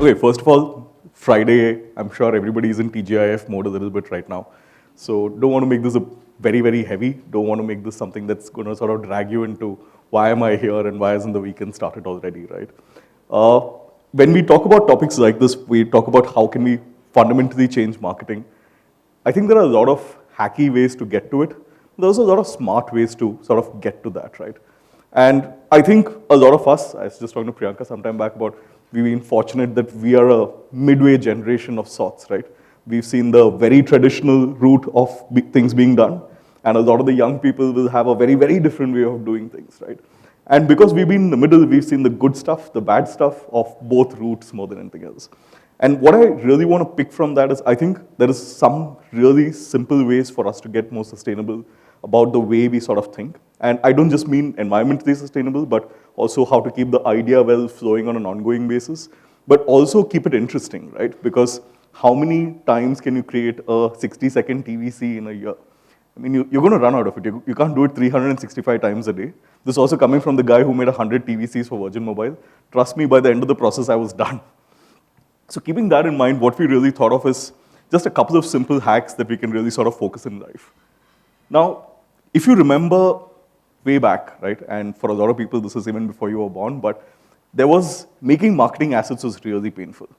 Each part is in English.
Okay, first of all, Friday, I'm sure everybody is in TGIF mode a little bit right now. So don't want to make this a very, very heavy. Don't want to make this something that's going to sort of drag you into why am I here and why hasn't the weekend started already, right? Uh, when we talk about topics like this, we talk about how can we fundamentally change marketing. I think there are a lot of hacky ways to get to it. There's a lot of smart ways to sort of get to that, right? And I think a lot of us, I was just talking to Priyanka some time back about, we've been fortunate that we are a midway generation of sorts, right? We've seen the very traditional route of things being done, and a lot of the young people will have a very, very different way of doing things, right? And because we've been in the middle, we've seen the good stuff, the bad stuff of both routes more than anything else. And what I really want to pick from that is I think there is some really simple ways for us to get more sustainable about the way we sort of think. And I don't just mean environmentally sustainable, but also how to keep the idea well flowing on an ongoing basis, but also keep it interesting, right? Because how many times can you create a 60-second TVC in a year? I mean, you're going to run out of it. You can't do it 365 times a day. This is also coming from the guy who made 100 TVCs for Virgin Mobile. Trust me, by the end of the process, I was done. So keeping that in mind, what we really thought of is just a couple of simple hacks that we can really sort of focus in life. Now, if you remember way back, right, and for a lot of people, this is even before you were born, but there was, making marketing assets was really painful.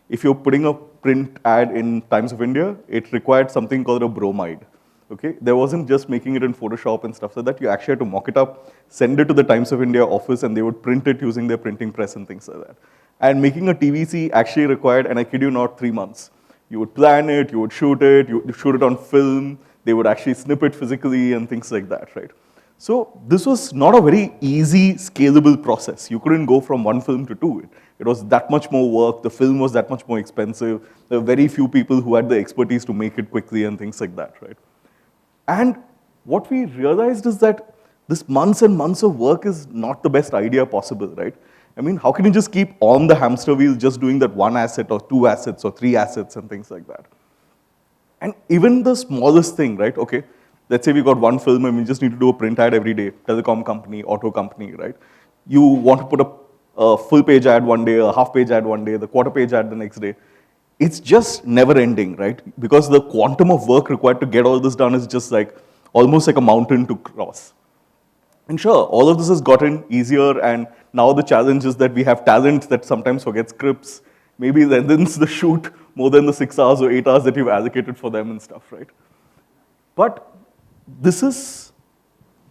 If you're putting a print ad in Times of India, it required something called a bromide. Okay, there wasn't just making it in Photoshop and stuff like that. You actually had to mock it up, send it to the Times of India office, and they would print it using their printing press and things like that. And making a TVC actually required, and I kid you not, 3 months. You would plan it, you would shoot it, you would shoot it on film, they would actually snip it physically and things like that, right? So this was not a very easy, scalable process. You couldn't go from one film to two. It was that much more work, the film was that much more expensive, there were very few people who had the expertise to make it quickly and things like that, right? And what we realized is that this months and months of work is not the best idea possible, right? I mean, how can you just keep on the hamster wheel just doing that one asset or two assets or three assets and things like that? And even the smallest thing, right? Okay, let's say we got one film and we just need to do a print ad every day, telecom company, auto company, right? You want to put a full page ad one day, a half page ad one day, the quarter page ad the next day. It's just never ending, right? Because the quantum of work required to get all this done is just like, almost like a mountain to cross. And sure, all of this has gotten easier, and now the challenge is that we have talent that sometimes forgets scripts, maybe lengthens the shoot more than the 6 hours or 8 hours that you've allocated for them and stuff, right? But this is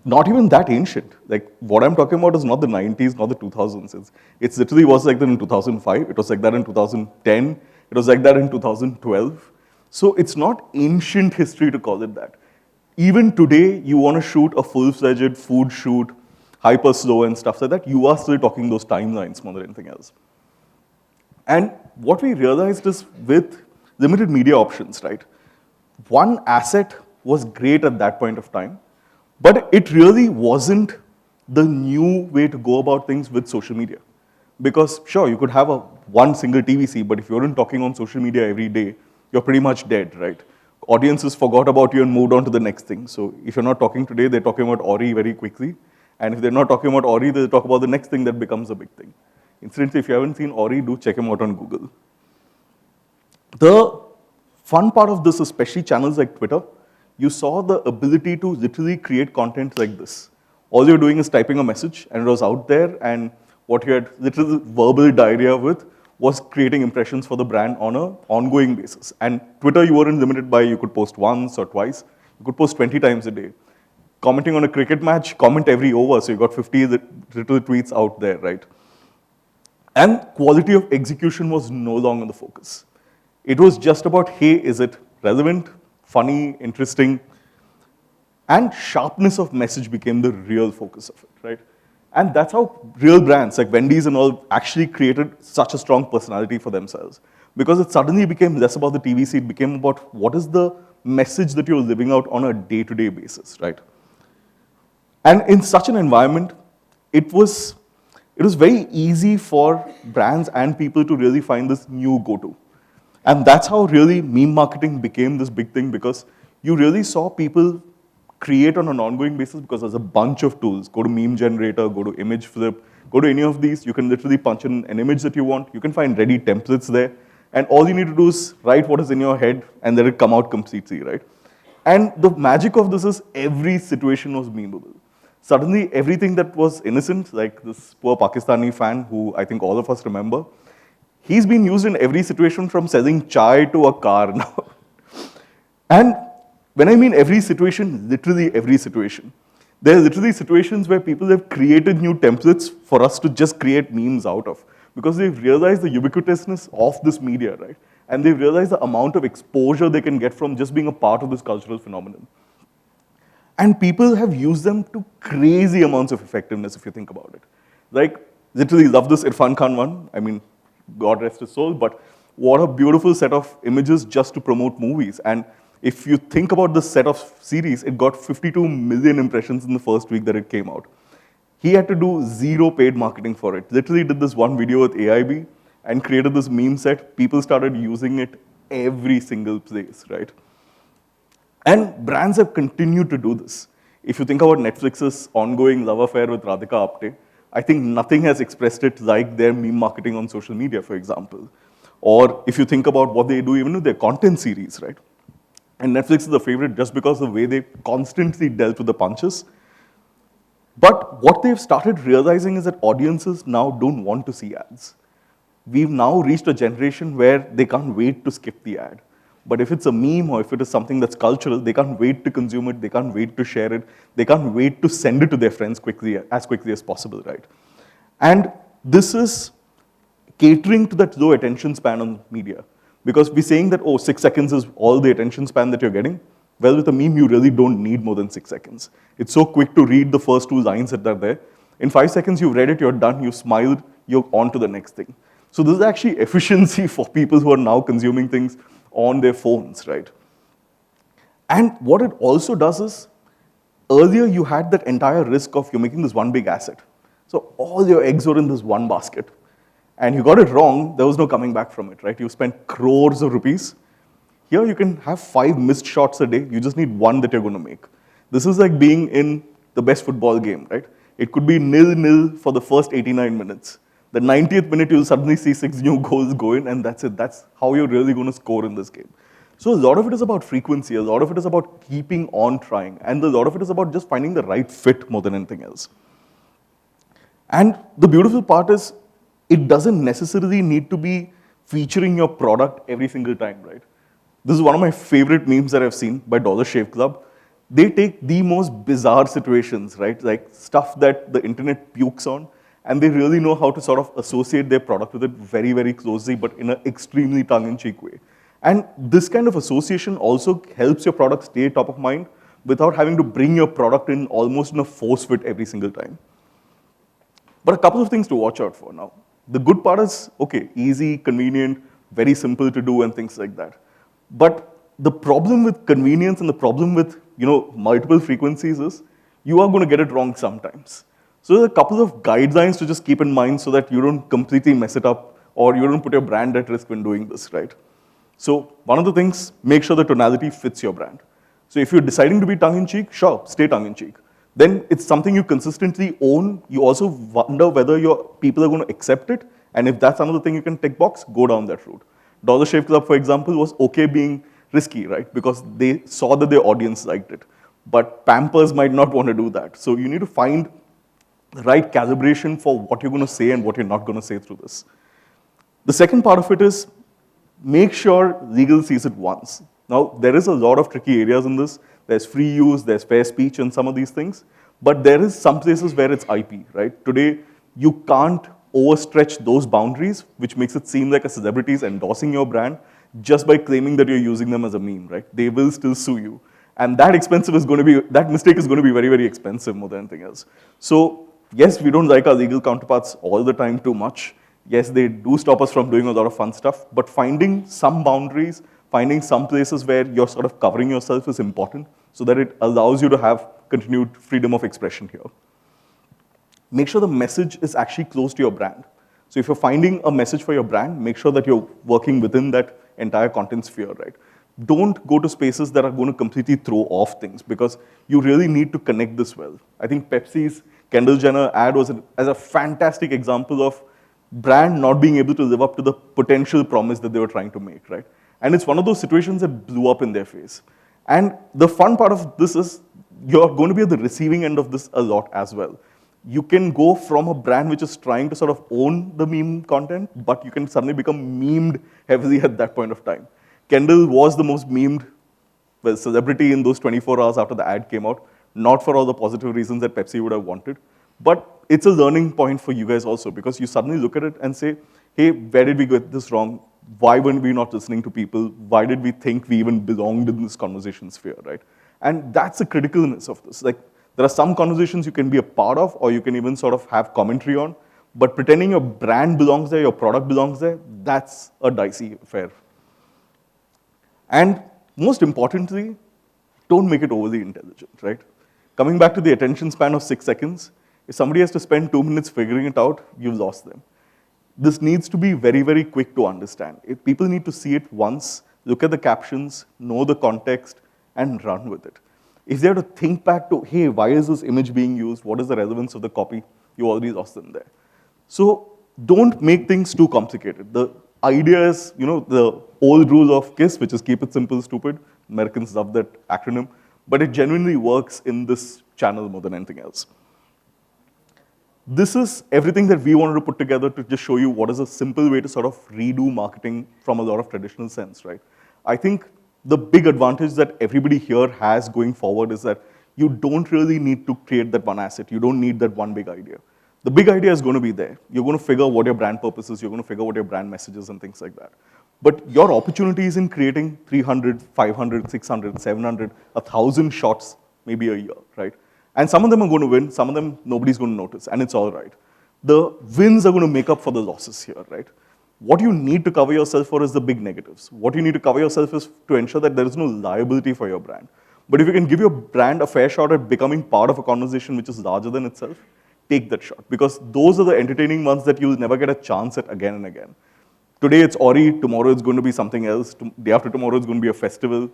not even that ancient. Like, what I'm talking about is not the 90s, not the 2000s. It's literally was like that in 2005, it was like that in 2010, it was like that in 2012. So it's not ancient history to call it that. Even today, you want to shoot a full-fledged food shoot, hyper slow and stuff like that, you are still talking those timelines more than anything else. And what we realized is with limited media options, right? One asset was great at that point of time, but it really wasn't the new way to go about things with social media. Because sure, you could have one single TVC, but if you weren't talking on social media every day, you're pretty much dead, right? Audiences forgot about you and moved on to the next thing. So if you're not talking today, they're talking about Ori very quickly. And if they're not talking about Ori, they'll talk about the next thing that becomes a big thing. Incidentally, if you haven't seen Ori, do check him out on Google. The fun part of this, especially channels like Twitter, you saw the ability to literally create content like this. All you're doing is typing a message, and it was out there, and what you had literal verbal diarrhea with was creating impressions for the brand on an ongoing basis. And Twitter, you weren't limited by you could post once or twice. You could post 20 times a day. Commenting on a cricket match, comment every over, so you got 50 little tweets out there, right? And quality of execution was no longer the focus. It was just about, hey, is it relevant, funny, interesting? And sharpness of message became the real focus of it, right? And that's how real brands like Wendy's and all actually created such a strong personality for themselves. Because it suddenly became less about the TVC, it became about what is the message that you're living out on a day-to-day basis, right? And in such an environment, it was very easy for brands and people to really find this new go-to. And that's how really meme marketing became this big thing, because you really saw people create on an ongoing basis because there's a bunch of tools. Go to meme generator, go to image flip, go to any of these. You can literally punch in an image that you want. You can find ready templates there. And all you need to do is write what is in your head and let it come out completely, right? And the magic of this is every situation was memeable. Suddenly, everything that was innocent, like this poor Pakistani fan who I think all of us remember, he's been used in every situation from selling chai to a car now. And when I mean every situation, literally every situation. There are literally situations where people have created new templates for us to just create memes out of because they've realized the ubiquitousness of this media, right? And they've realized the amount of exposure they can get from just being a part of this cultural phenomenon. And people have used them to crazy amounts of effectiveness if you think about it. Like, literally love this Irfan Khan one. I mean, God rest his soul, but what a beautiful set of images just to promote movies. And if you think about this set of series, it got 52 million impressions in the first week that it came out. He had to do zero paid marketing for it. Literally did this one video with AIB and created this meme set. People started using it every single place, right? And brands have continued to do this. If you think about Netflix's ongoing love affair with Radhika Apte, I think nothing has expressed it like their meme marketing on social media, for example. Or if you think about what they do even with their content series, right? And Netflix is a favorite just because of the way they constantly dealt with the punches. But what they've started realizing is that audiences now don't want to see ads. We've now reached a generation where they can't wait to skip the ad. But if it's a meme or if it is something that's cultural, they can't wait to consume it, they can't wait to share it, they can't wait to send it to their friends quickly as possible, right? And this is catering to that low attention span on media. Because we're saying that, oh, 6 seconds is all the attention span that you're getting. Well, with a meme, you really don't need more than 6 seconds. It's so quick to read the first 2 lines that are there. In 5 seconds, you've read it, you're done, you've smiled, you're on to the next thing. So this is actually efficiency for people who are now consuming things on their phones, right? And what it also does is, earlier you had that entire risk of you're making this one big asset. So all your eggs were in this one basket. And you got it wrong, there was no coming back from it, right? You spent crores of rupees. Here you can have 5 missed shots a day, you just need one that you're going to make. This is like being in the best football game, right? It could be 0-0 for the first 89 minutes. The 90th minute, you'll suddenly see 6 new goals go in, and that's it. That's how you're really going to score in this game. So a lot of it is about frequency, a lot of it is about keeping on trying, and a lot of it is about just finding the right fit more than anything else. And the beautiful part is, it doesn't necessarily need to be featuring your product every single time, right? This is one of my favorite memes that I've seen by Dollar Shave Club. They take the most bizarre situations, right? Like stuff that the internet pukes on, and they really know how to sort of associate their product with it very, very closely, but in an extremely tongue-in-cheek way. And this kind of association also helps your product stay top of mind without having to bring your product in almost in a force fit every single time. But a couple of things to watch out for now. The good part is, okay, easy, convenient, very simple to do and things like that. But the problem with convenience and the problem with multiple frequencies is you are going to get it wrong sometimes. So there's a couple of guidelines to just keep in mind so that you don't completely mess it up or you don't put your brand at risk when doing this, right? So one of the things, make sure the tonality fits your brand. So if you're deciding to be tongue-in-cheek, sure, stay tongue-in-cheek. Then it's something you consistently own. You also wonder whether your people are going to accept it. And if that's another thing you can tick box, go down that route. Dollar Shave Club, for example, was okay being risky, right? Because they saw that their audience liked it. But Pampers might not want to do that. So you need to find the right calibration for what you're going to say and what you're not going to say through this. The second part of it is make sure legal sees it once. Now, there is a lot of tricky areas in this. There's free use, there's fair speech and some of these things. But there is some places where it's IP, right? Today, you can't overstretch those boundaries, which makes it seem like a celebrity is endorsing your brand just by claiming that you're using them as a meme, right? They will still sue you. And that mistake is going to be very, very expensive more than anything else. So yes, we don't like our legal counterparts all the time too much. Yes, they do stop us from doing a lot of fun stuff, but finding some boundaries, finding some places where you're sort of covering yourself is important so that it allows you to have continued freedom of expression here. Make sure the message is actually close to your brand. So if you're finding a message for your brand, make sure that you're working within that entire content sphere, right? don't go to spaces that are going to completely throw off things because you really need to connect this well. I think Pepsi's Kendall Jenner ad was as a fantastic example of brand not being able to live up to the potential promise that they were trying to make, right? And it's one of those situations that blew up in their face. And the fun part of this is you're going to be at the receiving end of this a lot as well. You can go from a brand which is trying to sort of own the meme content, but you can suddenly become memed heavily at that point of time. Kendall was the most memed celebrity in those 24 hours after the ad came out, not for all the positive reasons that Pepsi would have wanted, but it's a learning point for you guys also because you suddenly look at it and say, hey, where did we get this wrong? Why weren't we not listening to people? Why did we think we even belonged in this conversation sphere, right? And that's the criticalness of this. Like, there are some conversations you can be a part of or you can even sort of have commentary on, but pretending your brand belongs there, your product belongs there, that's a dicey affair. And most importantly, don't make it overly intelligent, right? Coming back to the attention span of 6 seconds, if somebody has to spend 2 minutes figuring it out, you've lost them. This needs to be very, very quick to understand. If people need to see it once, look at the captions, know the context, and run with it. If they have to think back to, hey, why is this image being used? What is the relevance of the copy? You already lost them there. So don't make things too complicated. The idea is, the old rule of KISS, which is keep it simple, stupid. Americans love that acronym, but it genuinely works in this channel more than anything else. This is everything that we wanted to put together to just show you what is a simple way to sort of redo marketing from a lot of traditional sense, right? I think the big advantage that everybody here has going forward is that you don't really need to create that one asset. You don't need that one big idea. The big idea is going to be there. You're going to figure what your brand purpose is. You're going to figure what your brand message is and things like that. But your opportunity is in creating 300, 500, 600, 700, 1,000 shots maybe a year, right? And some of them are going to win, some of them nobody's going to notice, and it's all right. The wins are going to make up for the losses here, right? What you need to cover yourself for is the big negatives. What you need to cover yourself is to ensure that there is no liability for your brand. But if you can give your brand a fair shot at becoming part of a conversation which is larger than itself, take that shot. Because those are the entertaining ones that you'll never get a chance at again and again. Today it's Ori, tomorrow it's going to be something else, day after tomorrow it's going to be a festival.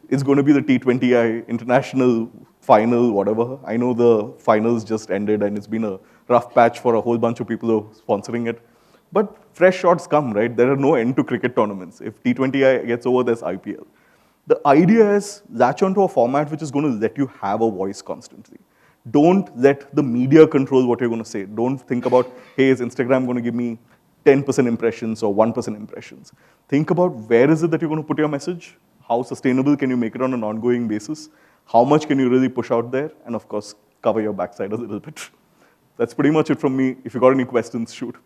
It's going to be the T20I international final, whatever. I know the finals just ended and it's been a rough patch for a whole bunch of people who are sponsoring it. But fresh shots come, right? There are no end to cricket tournaments. If T20I gets over, there's IPL. The idea is latch onto a format which is going to let you have a voice constantly. Don't let the media control what you're going to say. Don't think about, hey, is Instagram going to give me 10% impressions or 1% impressions? Think about where is it that you're going to put your message? How sustainable can you make it on an ongoing basis? How much can you really push out there? And of course, cover your backside a little bit. That's pretty much it from me. If you got any questions, shoot.